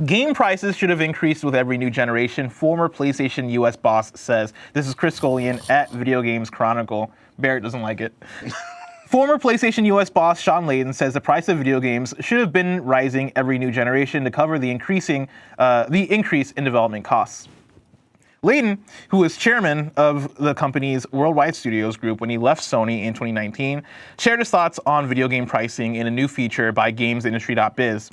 Game prices should have increased with every new generation, former PlayStation US boss says. This is Chris Scullion at Video Games Chronicle. Barrett doesn't like it. Former PlayStation US boss Sean Leaden says the price of video games should have been rising every new generation to cover the increase in development costs. Leaden, who was chairman of the company's Worldwide Studios group when he left Sony in 2019, shared his thoughts on video game pricing in a new feature by GamesIndustry.biz.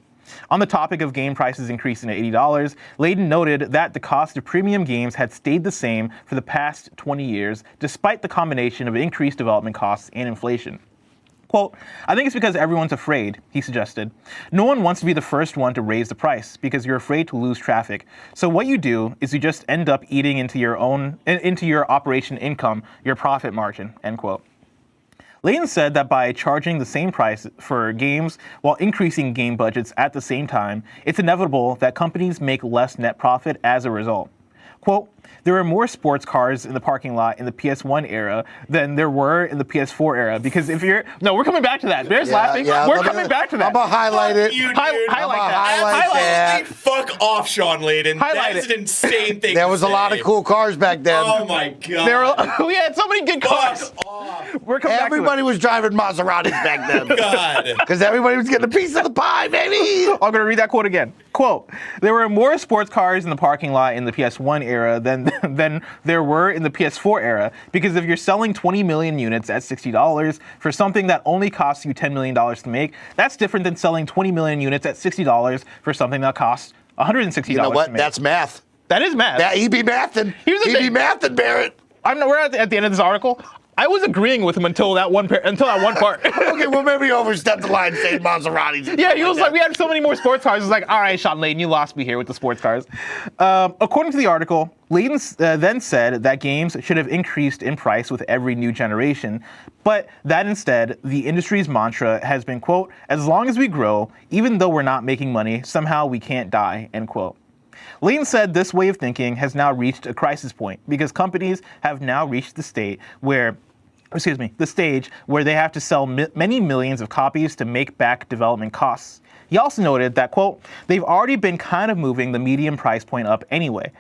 On the topic of game prices increasing to $80, Leaden noted that the cost of premium games had stayed the same for the past 20 years, despite the combination of increased development costs and inflation. Quote, I think it's because everyone's afraid, he suggested. No one wants to be the first one to raise the price because you're afraid to lose traffic. So what you do is you just end up eating into your operation income, your profit margin, end quote. Leaden said that by charging the same price for games while increasing game budgets at the same time, it's inevitable that companies make less net profit as a result. Quote, there are more sports cars in the parking lot in the PS1 era than there were in the PS4 era. Because if you're... No, we're coming back to that. Bear's laughing. We're coming back to that. I'm going to highlight it. Highlight that. Fuck off, Sean Leaden. That's an insane thing There was a lot of cool cars back then. Oh, my God. We had so many good cars. We're coming Everybody was driving Maseratis back then. God. Because everybody was getting a piece of the pie, baby. I'm going to read that quote again. Quote, there were more sports cars in the parking lot in the PS1 era than there were in the PS4 era, because if you're selling 20 million units at $60 for something that only costs you $10 million to make, that's different than selling 20 million units at $60 for something that costs $160 You know what? to make. That's math. That is math. He be mathing. He be mathing, Barrett. We're at the end of this article. I was agreeing with him until that one part. Okay, well, maybe he overstepped the line saying Maseratis. Yeah, he was like, we had so many more sports cars. He was like, all right, Sean Leaden, you lost me here with the sports cars. According to the article, Leaden then said that games should have increased in price with every new generation, but that instead, the industry's mantra has been, quote, as long as we grow, even though we're not making money, somehow we can't die, end quote. Leaden said this way of thinking has now reached a crisis point because companies have now reached the stage where they have to sell many millions of copies to make back development costs. He also noted that, quote, they've already been kind of moving the medium price point up anyway,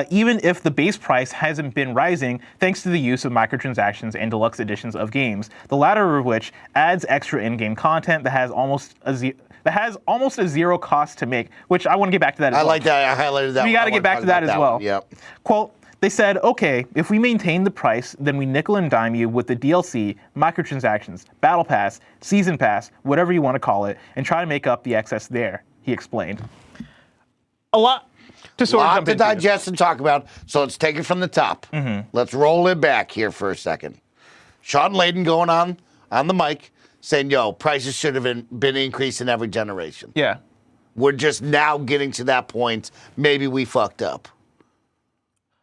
even if the base price hasn't been rising thanks to the use of microtransactions and deluxe editions of games, the latter of which adds extra in-game content that has almost a zero cost to make, which I want to get back to that as well. I like that. I highlighted that. We got to get back to that as well. Yep. Quote, they said, okay, if we maintain the price, then we nickel and dime you with the DLC, microtransactions, battle pass, season pass, whatever you want to call it, and try to make up the excess there, he explained. A lot to sort of jump into. digest and talk about, so let's take it from the top. Mm-hmm. Let's roll it back here for a second. Sean Leaden going on the mic saying, yo, prices should have been increased in every generation. Yeah. We're just now getting to that point. Maybe we fucked up.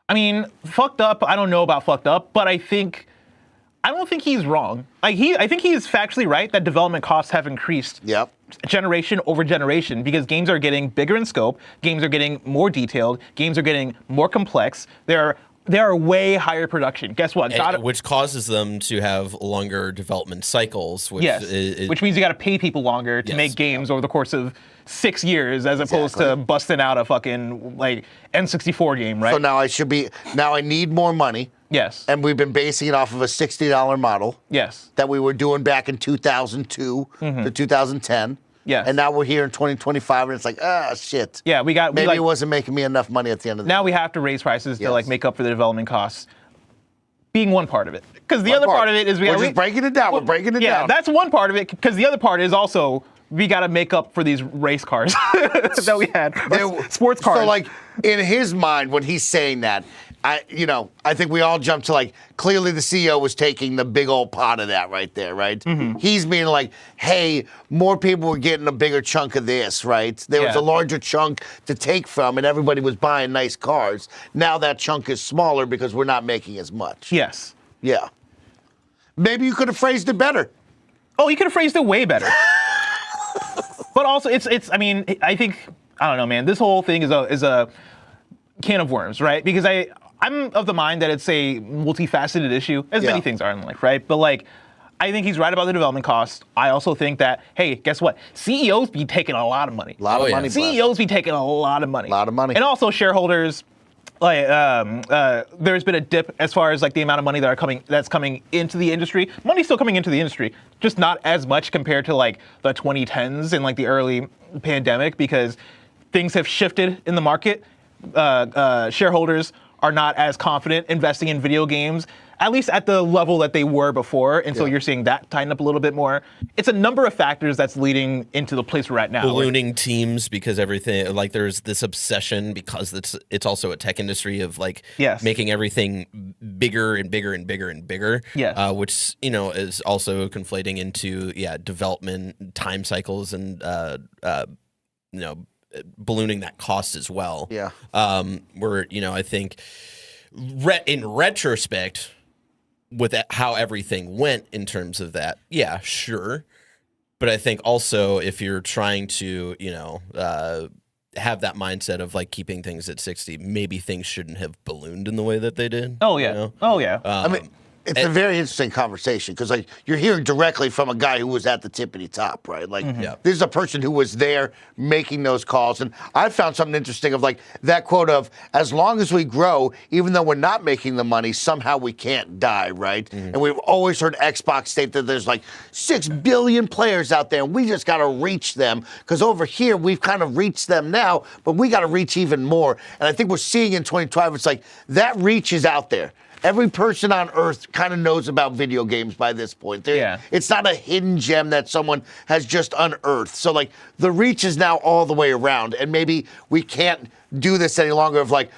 I mean, fucked up, I don't know about fucked up, but I don't think he's wrong. I think he's factually right that development costs have increased. Yep. Generation over generation, because games are getting bigger in scope, games are getting more detailed, games are getting more complex. They are way higher production. Guess what? Which causes them to have longer development cycles. Which which means you got to pay people longer to make games over the course of 6 years, as opposed to busting out a fucking like N64 game, right? So now I need more money. Yes. And we've been basing it off of a $60 model. Yes. That we were doing back in 2002 to 2010. Yes. And now we're here in 2025, and it's like, shit. Yeah, maybe it wasn't making me enough money at the end of the day. Now we have to raise prices to like make up for the development costs. Being one part of it, because the other part of it is we're just breaking it down. We're breaking it down. Yeah, that's one part of it. Because the other part is also we got to make up for these race cars that we had, sports cars. So, like, in his mind, when he's saying that, I think we all jumped to, like, clearly the CEO was taking the big old pot of that right there, right? Mm-hmm. He's being like, hey, more people were getting a bigger chunk of this, right? There was a larger chunk to take from, and everybody was buying nice cars. Now that chunk is smaller because we're not making as much. Yes. Yeah. Maybe you could have phrased it better. Oh, you could have phrased it way better. But also, I mean, I think, I don't know, man, this whole thing is a can of worms, right? Because I'm of the mind that it's a multifaceted issue, as many things are in life, right? But like, I think he's right about the development cost. I also think that, hey, guess what? CEOs be taking a lot of money. A lot of money. CEOs be taking a lot of money. A lot of money. And also shareholders, like there's been a dip as far as like the amount of money that's coming into the industry. Money's still coming into the industry, just not as much compared to like the 2010s and like the early pandemic, because things have shifted in the market. Shareholders are not as confident investing in video games, at least at the level that they were before. And so you're seeing that tighten up a little bit more. It's a number of factors that's leading into the place we're at now. Ballooning teams, because everything, like there's this obsession, because it's also a tech industry of like making everything bigger and bigger and bigger and bigger. Yes. Which, is also conflating into, development time cycles and, ballooning that cost as well. Yeah. Where, I think in retrospect, with how everything went in terms of that, sure. But I think also if you're trying to, have that mindset of like keeping things at 60, maybe things shouldn't have ballooned in the way that they did. Oh, yeah. I mean, it's a very interesting conversation because like you're hearing directly from a guy who was at the tippity top, right? Like this is a person who was there making those calls. And I found something interesting of like that quote of, as long as we grow, even though we're not making the money, somehow we can't die, right? And we've always heard Xbox state that there's like 6 billion players out there and we just got to reach them because over here we've kind of reached them now, but we got to reach even more. And I think we're seeing in 2012, it's like that reach is out there. Every person on Earth kind of knows about video games by this point. It's not a hidden gem that someone has just unearthed. So, like, the reach is now all the way around. And maybe we can't do this any longer of like,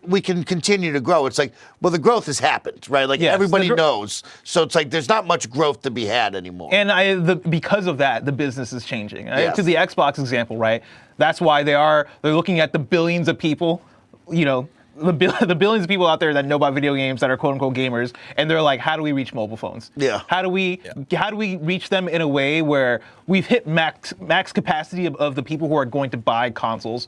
we can continue to grow. It's like, well, the growth has happened, right? Like, everybody knows. So it's like there's not much growth to be had anymore. And because of that, the business is changing. To the Xbox example, right? That's why they're looking at the billions of people, the billions of people out there that know about video games that are quote unquote gamers, and they're like, how do we reach mobile phones? How do we reach them in a way where we've hit max capacity of the people who are going to buy consoles,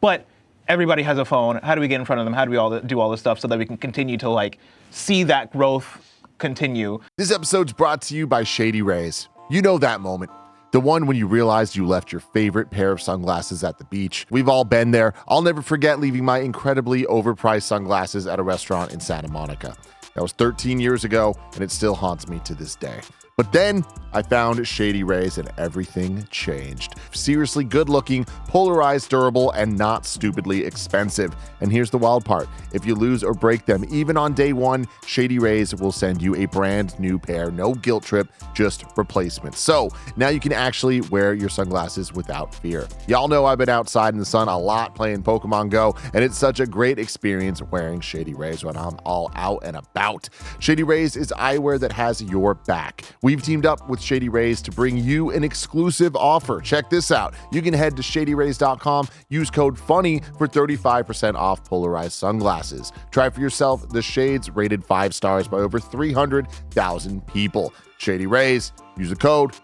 but everybody has a phone? How do we get in front of them? How do we do all this stuff so that we can continue to like see that growth continue? This episode's brought to you by Shady Rays. You know that moment. The one when you realized you left your favorite pair of sunglasses at the beach. We've all been there. I'll never forget leaving my incredibly overpriced sunglasses at a restaurant in Santa Monica. That was 13 years ago, and it still haunts me to this day. But then I found Shady Rays and everything changed. Seriously good looking, polarized, durable, and not stupidly expensive. And here's the wild part. If you lose or break them, even on day one, Shady Rays will send you a brand new pair. No guilt trip, just replacements. So now you can actually wear your sunglasses without fear. Y'all know I've been outside in the sun a lot playing Pokemon Go, and it's such a great experience wearing Shady Rays when I'm all out and about. Shady Rays is eyewear that has your back. We've teamed up with Shady Rays to bring you an exclusive offer. Check this out. You can head to shadyrays.com, use code FUNNY for 35% off polarized sunglasses. Try for yourself the shades rated 5 stars by over 300,000 people. Shady Rays, use the code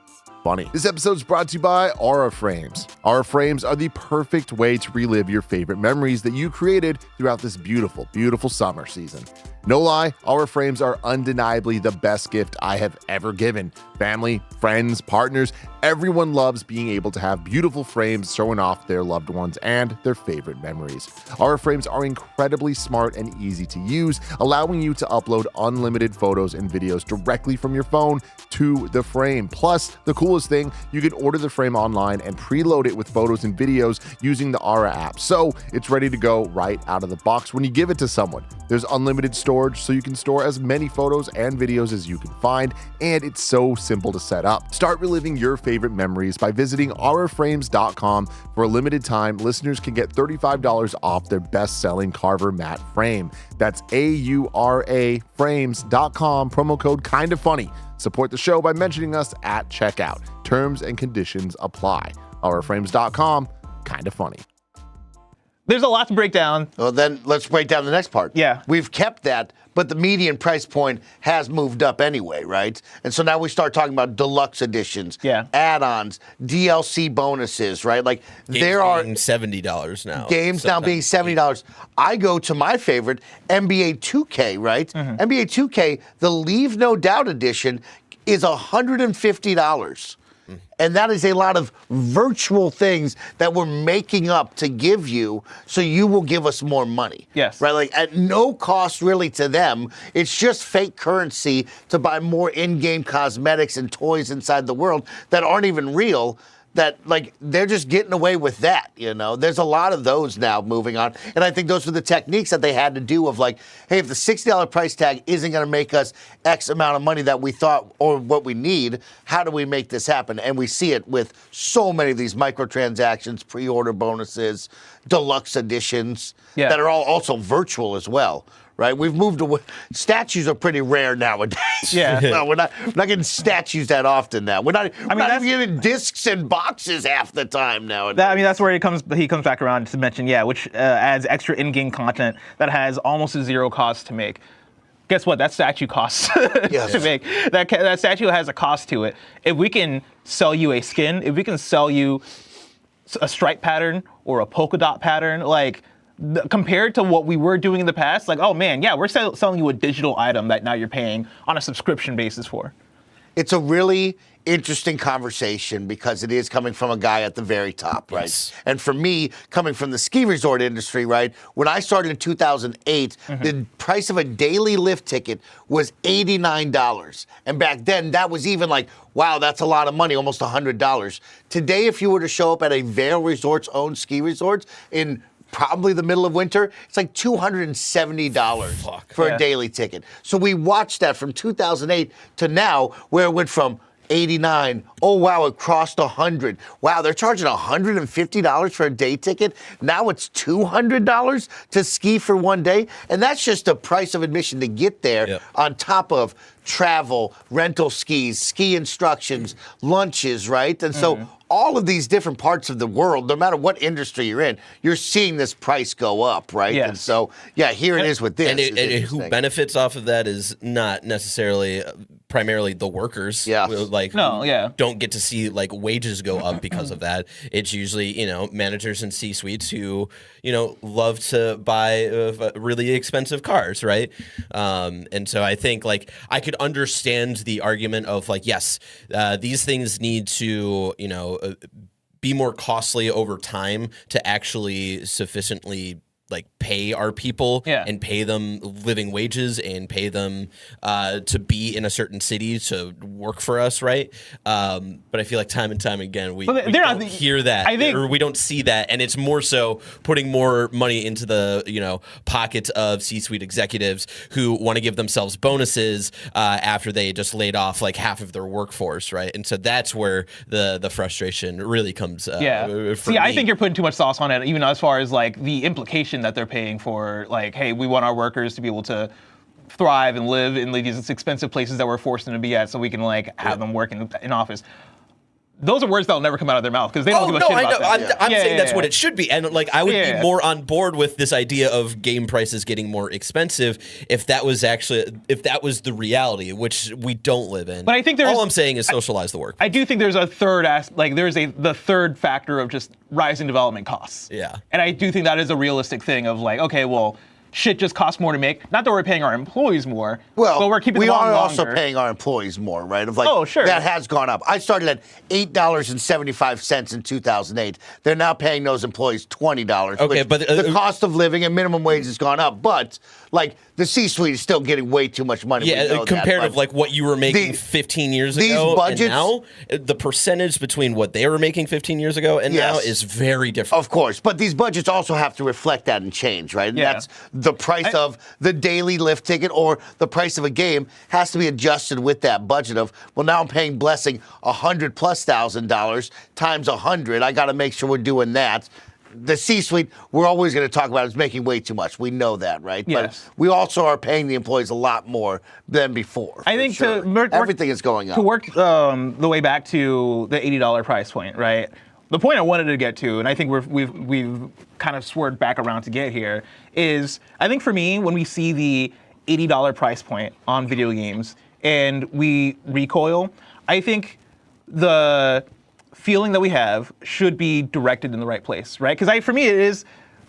FUNNY. This episode is brought to you by Aura Frames. Aura Frames are the perfect way to relive your favorite memories that you created throughout this beautiful, beautiful summer season. No lie, Aura Frames are undeniably the best gift I have ever given. Family, friends, partners, everyone loves being able to have beautiful frames showing off their loved ones and their favorite memories. Aura Frames are incredibly smart and easy to use, allowing you to upload unlimited photos and videos directly from your phone to the frame. Plus, the coolest thing, you can order the frame online and preload it with photos and videos using the Aura app. So it's ready to go right out of the box when you give it to someone. There's unlimited storage, so you can store as many photos and videos as you can find, and it's so simple to set up. Start reliving your favorite memories by visiting auraframes.com. For a limited time, listeners can get $35 off their best-selling Carver matte frame. That's AURA frames.com, promo code KINDAFUNNY. Support the show by mentioning us at checkout. Terms and conditions apply. auraframes.com, kinda funny. There's a lot to break down. Well, then let's break down the next part. Yeah. We've kept that, but the median price point has moved up anyway, right? And so now we start talking about deluxe editions, add-ons, DLC bonuses, right? Like games there are $70 now. Games now being $70. I go to my favorite, NBA 2K, right? NBA 2K, the Leave No Doubt edition is $150. And that is a lot of virtual things that we're making up to give you so you will give us more money. Yes. Right? Like at no cost really to them. It's just fake currency to buy more in-game cosmetics and toys inside the world that aren't even real. That like they're just getting away with that, you know. There's a lot of those now moving on, and I think those were the techniques that they had to do of like, hey, if the $60 price tag isn't going to make us X amount of money that we thought or what we need, how do we make this happen? And we see it with so many of these microtransactions, pre-order bonuses, deluxe editions that are all also virtual as well. Right, we've moved away. Statues are pretty rare nowadays. Yeah, no, we're not getting statues that often now. We're not even getting discs and boxes half the time nowadays. That's where he comes back around to mention, which adds extra in-game content that has almost a zero cost to make. Guess what? That statue costs to make. That statue has a cost to it. If we can sell you a skin, if we can sell you a stripe pattern or a polka dot pattern, like. Compared to what we were doing in the past, like, oh man, we're selling you a digital item that now you're paying on a subscription basis for. It's a really interesting conversation because it is coming from a guy at the very top, right? Yes. And for me, coming from the ski resort industry, right? When I started in 2008, the price of a daily lift ticket was $89. And back then, that was even like, wow, that's a lot of money, almost $100. Today, if you were to show up at a Vail Resorts owned ski resort in probably the middle of winter, it's like $270 for a daily ticket. So we watched that from 2008 to now, where it went from 89. Oh, wow, it crossed 100. Wow, they're charging $150 for a day ticket. Now it's $200 to ski for one day. And that's just the price of admission to get there on top of travel, rental skis, ski instructions, lunches, right? And so all of these different parts of the world, no matter what industry you're in, you're seeing this price go up, right? Yes. And so, here it is with this. And who benefits off of that is not necessarily primarily the workers. Yeah. Like, don't get to see like wages go up because of that. It's usually, managers and C-suites who, love to buy really expensive cars, right? And so I think like I could understand the argument of like, yes, these things need to, be more costly over time to actually sufficiently like pay our people and pay them living wages and pay them to be in a certain city to work for us, right? But I feel like time and time again we don't hear that or we don't see that, and it's more so putting more money into the pockets of C-suite executives who want to give themselves bonuses after they just laid off like half of their workforce, right? And so that's where the frustration really comes. I think you're putting too much sauce on it, even as far as like the implication that they're paying for, like, hey, we want our workers to be able to thrive and live in these expensive places that we're forced them to be at, so we can like have them work in office. Those are words that'll never come out of their mouth because they don't give a shit about that. I'm saying that's what it should be, and like I would be more on board with this idea of game prices getting more expensive if that was the reality, which we don't live in. But I think all I'm saying is socialize the work. I do think there's a third the third factor of just rising development costs. Yeah, and I do think that is a realistic thing of like, okay, well, shit just costs more to make. Not that we're paying our employees more, but we're keeping them on longer. We are also paying our employees more, right? Of like, that has gone up. I started at $8.75 in 2008. They're now paying those employees $20. Okay, but the cost of living and minimum wage has gone up, but like the C-suite is still getting way too much money. Yeah, compared to like what you were making 15 years ago budgets, and now, the percentage between what they were making 15 years ago and now is very different. Of course, but these budgets also have to reflect that and change, right? And that's the price of the daily lift ticket or the price of a game has to be adjusted with that budget of, well, now I'm paying Blessing $100,000+ times 100. I got to make sure we're doing that. The C-suite, we're always going to talk about is making way too much. We know that, right? Yes. But we also are paying the employees a lot more than before. I think everything is going up. To work the way back to the $80 price point, right? The point I wanted to get to, and I think we've kind of swerved back around to get here, is I think for me, when we see the $80 price point on video games and we recoil, I think the feeling that we have should be directed in the right place, right? Because for me,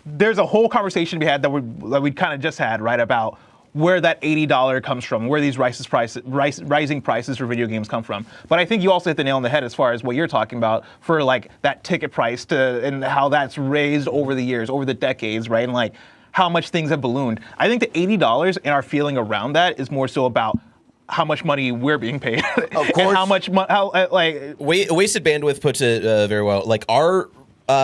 there's a whole conversation we had that we kind of just had, right, about where that $80 comes from, where these rising prices for video games come from. But I think you also hit the nail on the head as far as what you're talking about for like that ticket price and how that's raised over the years, over the decades, right? And like how much things have ballooned. I think the $80 and our feeling around that is more so about how much money we're being paid. Of course. And how much, like... Wasted Bandwidth puts it very well. Like, our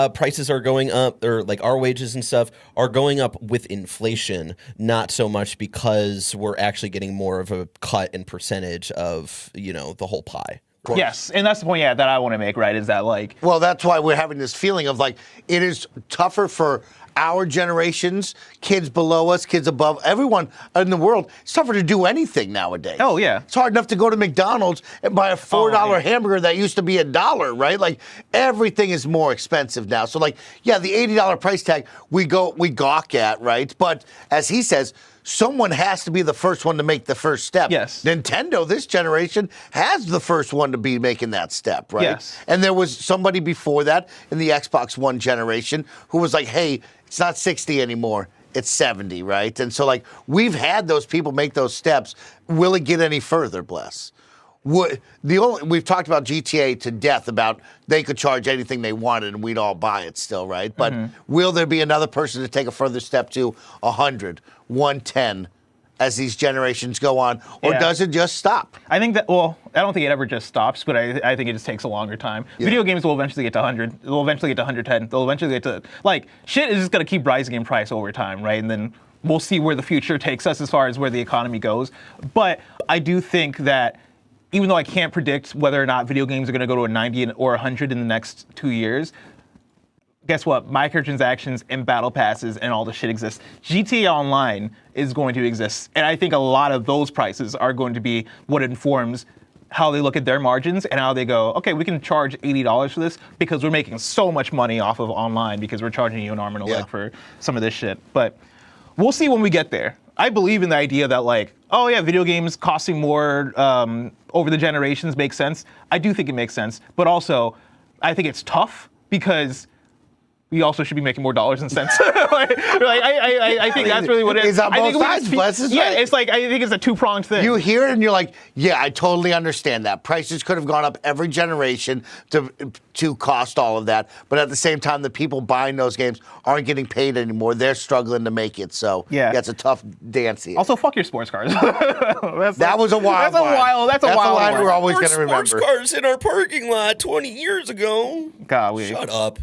prices are going up, or like our wages and stuff are going up with inflation, not so much because we're actually getting more of a cut in percentage of, you know, the whole pie. Yes, and that's the point, that I want to make, right, is that, like... Well, that's why we're having this feeling of, like, it is tougher for our generations, kids below us, kids above, everyone in the world. It's tougher to do anything nowadays. Oh, yeah. It's hard enough to go to McDonald's and buy a $4 hamburger that used to be $1, right? Like, everything is more expensive now. So, like, yeah, the $80 price tag, we gawk at, right? But, as he says, someone has to be the first one to make the first step. Yes. Nintendo, this generation, has the first one to be making that step, right? Yes. And there was somebody before that in the Xbox One generation who was like, hey, it's not 60 anymore, it's 70, right? And so, like, we've had those people make those steps. Will it get any further, bless? We've talked about GTA to death about they could charge anything they wanted and we'd all buy it still, right? But will there be another person to take a further step to 100, 110 as these generations go on? Or does it just stop? I think that, well, I don't think it ever just stops, but I think it just takes a longer time. Yeah. Video games will eventually get to 100. They'll eventually get to 110. They'll eventually get to, like, shit is just going to keep rising in price over time, right? And then we'll see where the future takes us as far as where the economy goes. But I do think that even though I can't predict whether or not video games are going to go to a 90 or 100 in the next 2 years, guess what? Microtransactions and battle passes and all the shit exists. GTA Online is going to exist. And I think a lot of those prices are going to be what informs how they look at their margins and how they go, okay, we can charge $80 for this because we're making so much money off of online because we're charging you an arm and a leg for some of this shit. But we'll see when we get there. I believe in the idea that, like, oh yeah, video games costing more over the generations makes sense. I do think it makes sense, but also I think it's tough because we also should be making more dollars and cents. I think that's really what it is. It's on both sides, bless his yeah, right. it's like, I think it's a two-pronged thing. You hear it and you're like, yeah, I totally understand that. Prices could have gone up every generation to cost all of that. But at the same time, the people buying those games aren't getting paid anymore. They're struggling to make it. So yeah, it's a tough dance here. Also, fuck your sports cars. That was a wild line. That's a wild line we're always going to Sports remember. cars in our parking lot 20 years ago. Golly. Shut up.